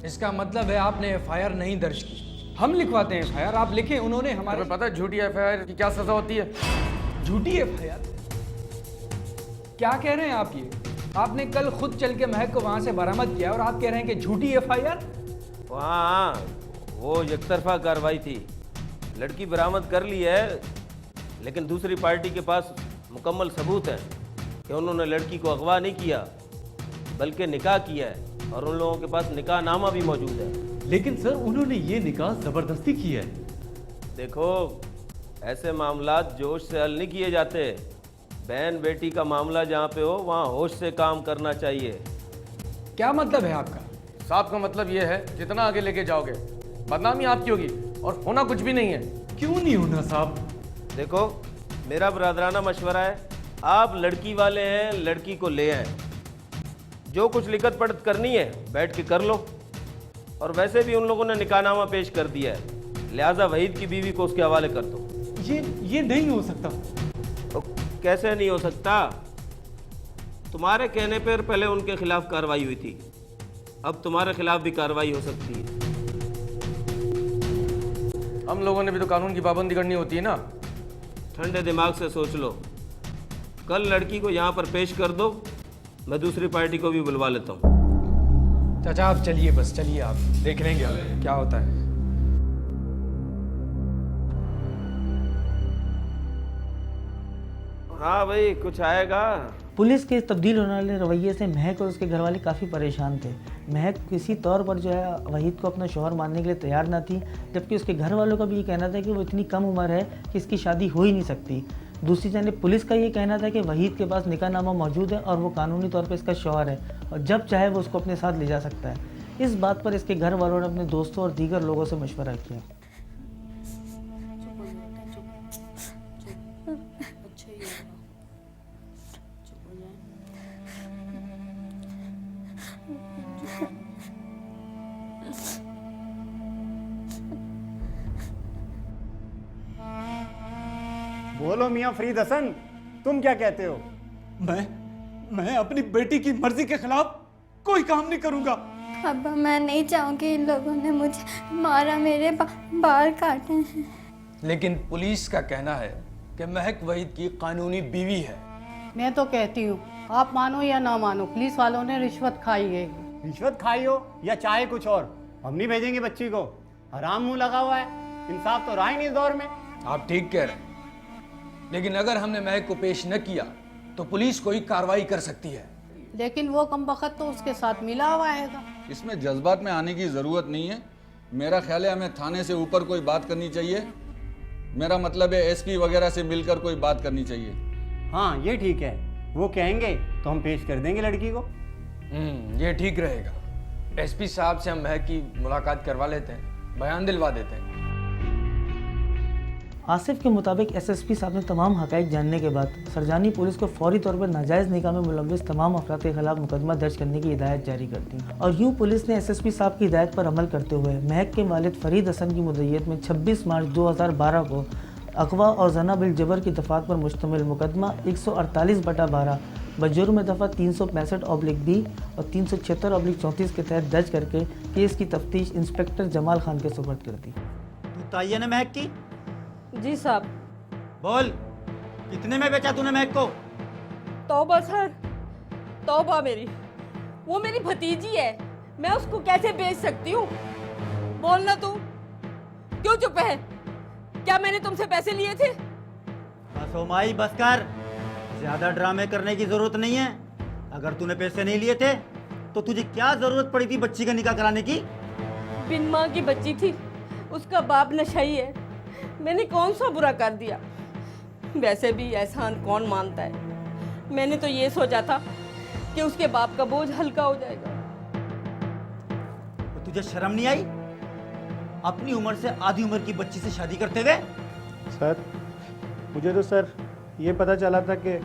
इसका मतलब है आपने एफआईआर नहीं दर्ज की। हम लिखवाते हैं एफआईआर, आप लिखें। उन्होंने हमारे तुम्हें पता है झूठी एफआईआर की क्या सजा होती है? झूठी एफआईआर? क्या कह रहे हैं आप ये? आपने कल खुद चल के महक को वहां से बरामद किया और आप कह रहे हैं कि झूठी एफआईआर? हाँ, वो एकतरफा कार्रवाई थी। लड़की बरामद कर ली है, लेकिन दूसरी पार्टी के पास मुकम्मल सबूत है कि उन्होंने लड़की को अगवा नहीं किया बल्कि निकाह किया है, और उन लोगों के पास निकाह नामा भी मौजूद है। लेकिन सर उन्होंने ये निकाह जबरदस्ती की है। देखो, ऐसे मामलात जोश से हल नहीं किए जाते। बहन बेटी का मामला जहाँ पे हो वहाँ होश से काम करना चाहिए। क्या मतलब है आपका? साहब का मतलब ये है जितना आगे लेके जाओगे बदनामी आपकी होगी, और होना कुछ भी नहीं है। क्यों नहीं होना साहब? देखो, मेरा बरादराना मशवरा है, आप लड़की वाले हैं, लड़की को ले आए। जो कुछ लिखत पढ़त करनी है बैठ के कर लो। और वैसे भी उन लोगों ने निकाहनामा पेश कर दिया है, लिहाजा वहीद की बीवी को उसके हवाले कर दो। ये नहीं हो सकता। तो कैसे नहीं हो सकता? तुम्हारे कहने पर पहले उनके खिलाफ कार्रवाई हुई थी, अब तुम्हारे खिलाफ भी कार्रवाई हो सकती है। हम लोगों ने भी तो कानून की पाबंदी करनी होती है ना। ठंडे दिमाग से सोच लो। कल लड़की को यहाँ पर पेश कर दो, मैं दूसरी पार्टी को भी बुलवा लेता हूँ। चाचा आप चलिए, बस चलिए, आप देख लेंगे अब क्या होता है। हाँ भाई, कुछ आएगा। पुलिस के तब्दील होने वाले रवैये से महक और उसके घरवाले काफ़ी परेशान थे। महक किसी तौर पर जो है वहीद को अपना शौहर मानने के लिए तैयार ना थी, जबकि उसके घर वालों का भी ये कहना था कि वो इतनी कम उम्र है कि इसकी शादी हो ही नहीं सकती। दूसरी जानिब पुलिस का ये कहना था कि वहीद के पास निकाहनामा मौजूद है और वो कानूनी तौर पर इसका शौहर है और जब चाहे वो उसको अपने साथ ले जा सकता है। इस बात पर इसके घर वालों ने अपने दोस्तों और दीगर लोगों से मशवरा किया। बोलो मियाँ फरीद हसन, तुम क्या कहते हो? मैं अपनी बेटी की मर्जी के खिलाफ कोई काम नहीं करूंगा। अब्बा मैं नहीं चाहूँगी इन लोगों ने मुझे मारा, मेरे बाल काटे हैं। लेकिन पुलिस का कहना है कि महक वहीद की कानूनी बीवी है। मैं तो कहती हूँ आप मानो या ना मानो, पुलिस वालों ने रिश्वत खाई है। रिश्वत खाई हो या चाहे कुछ और, हम नहीं भेजेंगे बच्ची को। हराम मुंह लगा हुआ है, इंसाफ तो रहा ही नहीं इस दौर में। आप ठीक कह रहे हैं, लेकिन अगर हमने महक को पेश न किया तो पुलिस कोई कार्रवाई कर सकती है। लेकिन वो कमबख्त तो उसके साथ मिला हुआ है। इसमें जज्बात में आने की ज़रूरत नहीं है। मेरा ख्याल है हमें थाने से ऊपर कोई बात करनी चाहिए। मेरा मतलब है एसपी वगैरह से मिलकर कोई बात करनी चाहिए। हाँ ये ठीक है, वो कहेंगे तो हम पेश कर देंगे लड़की को। ये ठीक रहेगा। एसपी साहब से हम महक की मुलाकात करवा लेते हैं, बयान दिलवा देते हैं। आसिफ के मुताबिक एसएसपी साहब ने तमाम हक़ाइक़ जानने के बाद सरजानी पुलिस को फौरी तौर पर नाजायज़ निकाह में मुलव्विस तमाम अफराद के खिलाफ मुकदमा दर्ज करने की हिदायत जारी कर दी। और यूँ पुलिस ने एसएसपी साहब की हिदायत पर अमल करते हुए महक के वालिद फरीद हसन की मुद्दईयत में 26 मार्च 2012 को अगवा और जना बिल जबर की दफ़ात पर मुश्तमिल मुकदमा 148/12 बजुर्म दफ़ा 365/B और 376/34 के तहत दर्ज करके केस की तफ्तीश इंस्पेक्टर जमाल खान के सुपुर्द कर दी। तू तायन है महक की? जी साहब। बोल, कितने में बेचा तूने महक को? तौबा सर, तौबा मेरी, वो मेरी भतीजी है, मैं उसको कैसे बेच सकती हूँ? बोलना तू, क्यों चुप है? क्या मैंने तुमसे पैसे लिए थे? बस ओ माई बस कर, ज्यादा ड्रामे करने की जरूरत नहीं है। अगर तूने पैसे नहीं लिए थे तो तुझे क्या जरूरत पड़ी थी बच्ची का निकाह कराने की? बिन माँ की बच्ची थी, उसका बाप नशाई है, मैंने कौन सा बुरा कर दिया? वैसे भी एहसान कौन मानता है? मैंने तो ये सोचा था कि उसके बाप का बोझ हल्का हो जाएगा। तो तुझे शर्म नहीं आई अपनी उम्र से आधी उम्र की बच्ची से शादी करते हुए? सर मुझे तो सर ये पता चला था कि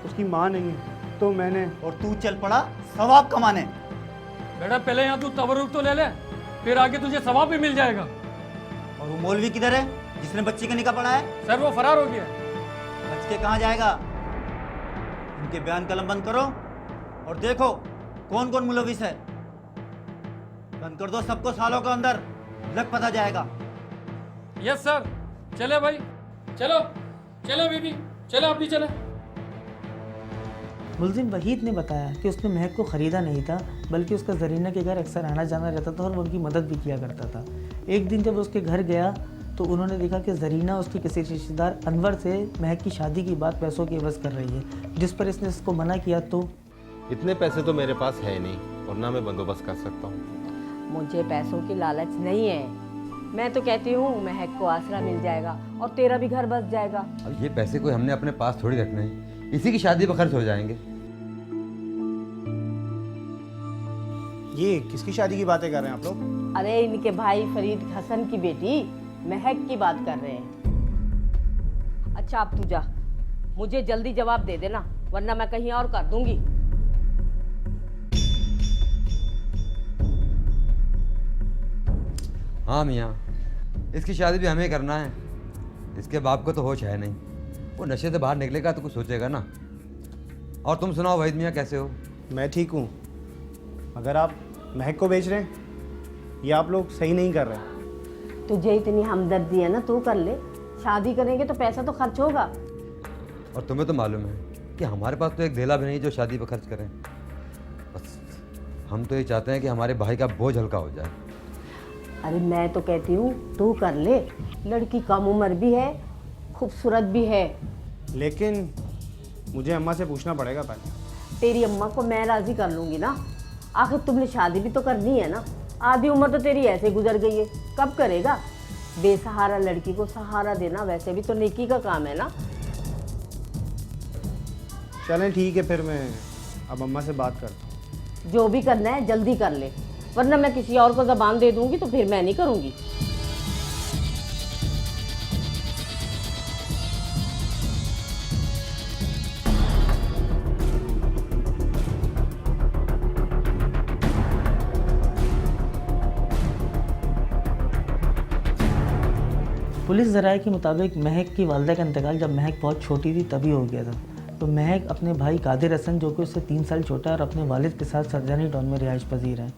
उसकी माँ नहीं है, तो मैंने। और तू चल पड़ा सवाब कमाने। बेटा पहले यहाँ तू तबरुक तो ले ले, फिर आगे तुझे सवाब भी मिल जाएगा। और वो मौलवी किधर है जिसने बच्ची का निकाह पढ़ा है? सर वो फरार हो गया। बच के कहाँ जाएगा? इनके बयान कलम बंद करो और देखो कौन कौन मुलविस है। बंद कर दो सबको सालों का अंदर, लग पता जाएगा। Yes sir. चले भाई, चलो चलो बीबी, चलो आप भी चले। मुलजिम वहीद ने बताया कि उसने महक को ख़रीदा नहीं था, बल्कि उसका जरीना के घर अक्सर आना जाना रहता था और वो उनकी मदद भी किया करता था। एक दिन जब उसके घर गया तो उन्होंने देखा कि जरीना उसके किसी रिश्तेदार अनवर से महक की शादी की बात पैसों की एवज़ कर रही है, जिस पर इसने इसको मना किया। तो इतने पैसे तो मेरे पास है नहीं और ना मैं बंदोबस्त कर सकता हूँ। मुझे पैसों की लालच नहीं है, मैं तो कहती हूँ महक को आसरा मिल जाएगा और तेरा भी घर बस जाएगा। अब ये पैसे कोई हमने अपने पास थोड़ी रखने हैं, इसी की शादी पर खर्च हो जाएंगे। ये किसकी शादी की बातें कर रहे हैं आप लोग? अरे इनके भाई फरीद हसन की बेटी महक की बात कर रहे हैं। अच्छा अब तू जा, मुझे जल्दी जवाब दे देना वरना मैं कहीं और कर दूंगी। हाँ मियाँ, इसकी शादी भी हमें करना है। इसके बाप को तो होश है नहीं, वो नशे से बाहर निकलेगा तो कुछ सोचेगा ना। और तुम सुनाओ वहीद मियाँ, कैसे हो? मैं ठीक हूँ, मगर आप महक को बेच रहे हैं, ये आप लोग सही नहीं कर रहे। तुझे इतनी हमदर्दी है ना, तू कर ले। शादी करेंगे तो पैसा तो खर्च होगा। और तुम्हें तो मालूम है कि हमारे पास तो एक धेला भी नहीं जो शादी पर खर्च करें। बस हम तो ये चाहते हैं कि हमारे भाई का बोझ हल्का हो जाए। अरे मैं तो कहती हूँ तू कर ले, लड़की कम उम्र भी है, खूबसूरत भी है। लेकिन मुझे अम्मा से पूछना पड़ेगा पहले। तेरी अम्मा को मैं राजी कर लूँगी ना, आखिर तुमने शादी भी तो करनी है ना। आधी उम्र तो तेरी ऐसे गुजर गई है, कब करेगा? बेसहारा लड़की को सहारा देना वैसे भी तो नेकी का काम है ना। चलें ठीक है, फिर मैं अब अम्मा से बात करता हूँ। जो भी करना है जल्दी कर ले, वरना मैं किसी और को ज़बान दे दूंगी तो फिर मैं नहीं करूँगी। पुलिस ज़राए के मुताबिक महक की वालदा का इंतकाल जब महक बहुत छोटी थी तभी हो गया था। तो महक अपने भाई कादिर हसन, जो कि उससे 3 साल छोटा है, और अपने वालिद के साथ सरजानी टाउन में रिहाइश पजीर है।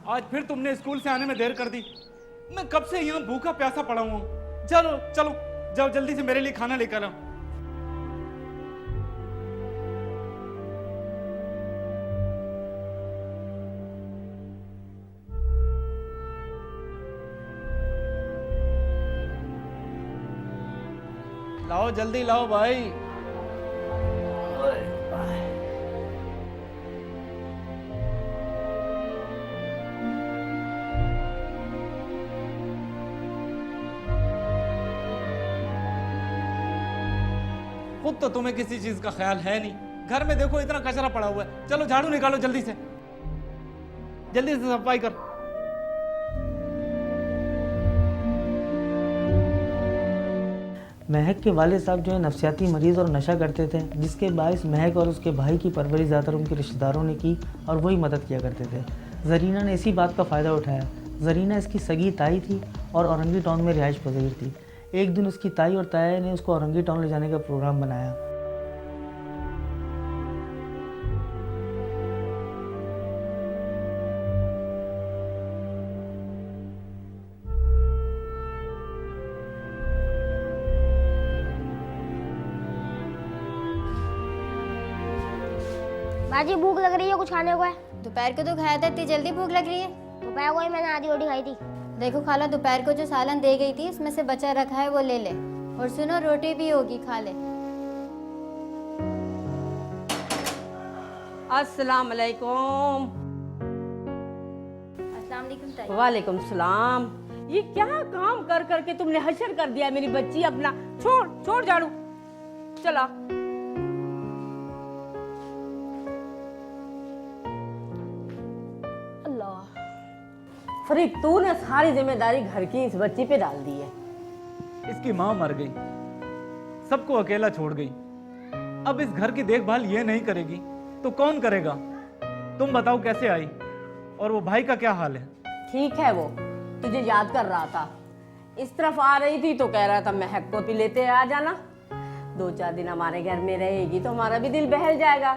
आज फिर तुमने स्कूल से आने में देर कर दी। मैं कब से यहाँ भूखा प्यासा पड़ा हूँ। चलो चलो जाओ जल्दी से मेरे लिए खाना लेकर आओ। लाओ जल्दी लाओ भाई। खुद तो तुम्हें किसी चीज का ख्याल है नहीं। घर में देखो इतना कचरा पड़ा हुआ है। चलो झाड़ू निकालो जल्दी से सफाई कर। महक के वालिद साहब जो है नफसियाती मरीज़ और नशा करते थे, जिसके बायस महक और उसके भाई की परवरिश ज़्यादातर उनके रिश्तेदारों ने की और वही मदद किया करते थे। जरीना ने इसी बात का फ़ायदा उठाया। जरीना इसकी सगी ताई थी और औरंगी टाउन में रिहाइश पजीर थी। एक दिन उसकी ताई और ताया ने उसको औरंगी टाउन ले जाने का प्रोग्राम बनाया। बाजी भूख लग रही है, कुछ खाने को है? दोपहर को तो खाया था, इतनी जल्दी भूख लग रही है? दोपहर को ही मैंने आधी रोटी खाई थी। देखो खाला, दोपहर को जो सालन दे गई थी उसमें से बचा रखा है, वो ले ले। और सुनो, रोटी भी होगी, खा ले। अस्सलाम वालेकुम। अस्सलाम वालेकुम ताई। वालेकुम सलाम। ये क्या काम कर करके तुमने हशर कर दिया मेरी बच्ची अपना। छोड़ छोड़ झाड़ू, चला। फरीद, तूने सारी जिम्मेदारी घर की इस बच्ची पे डाल दी है। इसकी माँ मर गई, सबको अकेला छोड़ गई। अब इस घर की देखभाल ये नहीं करेगी तो कौन करेगा? तुम बताओ कैसे आई, और वो भाई का क्या हाल है? ठीक है, वो तुझे याद कर रहा था, इस तरफ आ रही थी तो कह रहा था महक को भी लेते आ जाना, 2-4 दिन हमारे घर में रहेगी तो हमारा भी दिल बहल जाएगा।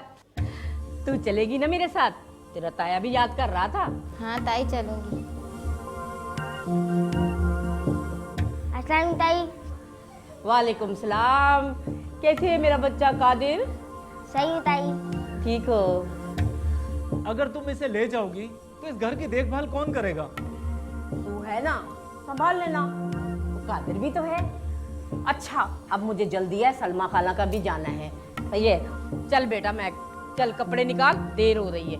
तू चलेगी ना मेरे साथ? तेरा ताया भी याद कर रहा था। हाँ ताई चलूंगी। अस्सलाम ताई। वालेकुम सलाम। कैसे है मेरा बच्चा कादिर? सही है ताई। ठीक हो? अगर तुम इसे ले जाओगी तो इस घर की देखभाल कौन करेगा? तू है ना, संभाल लेना। वो कादिर भी तो है। अच्छा, अब मुझे जल्दी है, सलमा खाला का भी जाना है। सही है, चल बेटा, मैं चल कपड़े निकाल, देर हो रही है।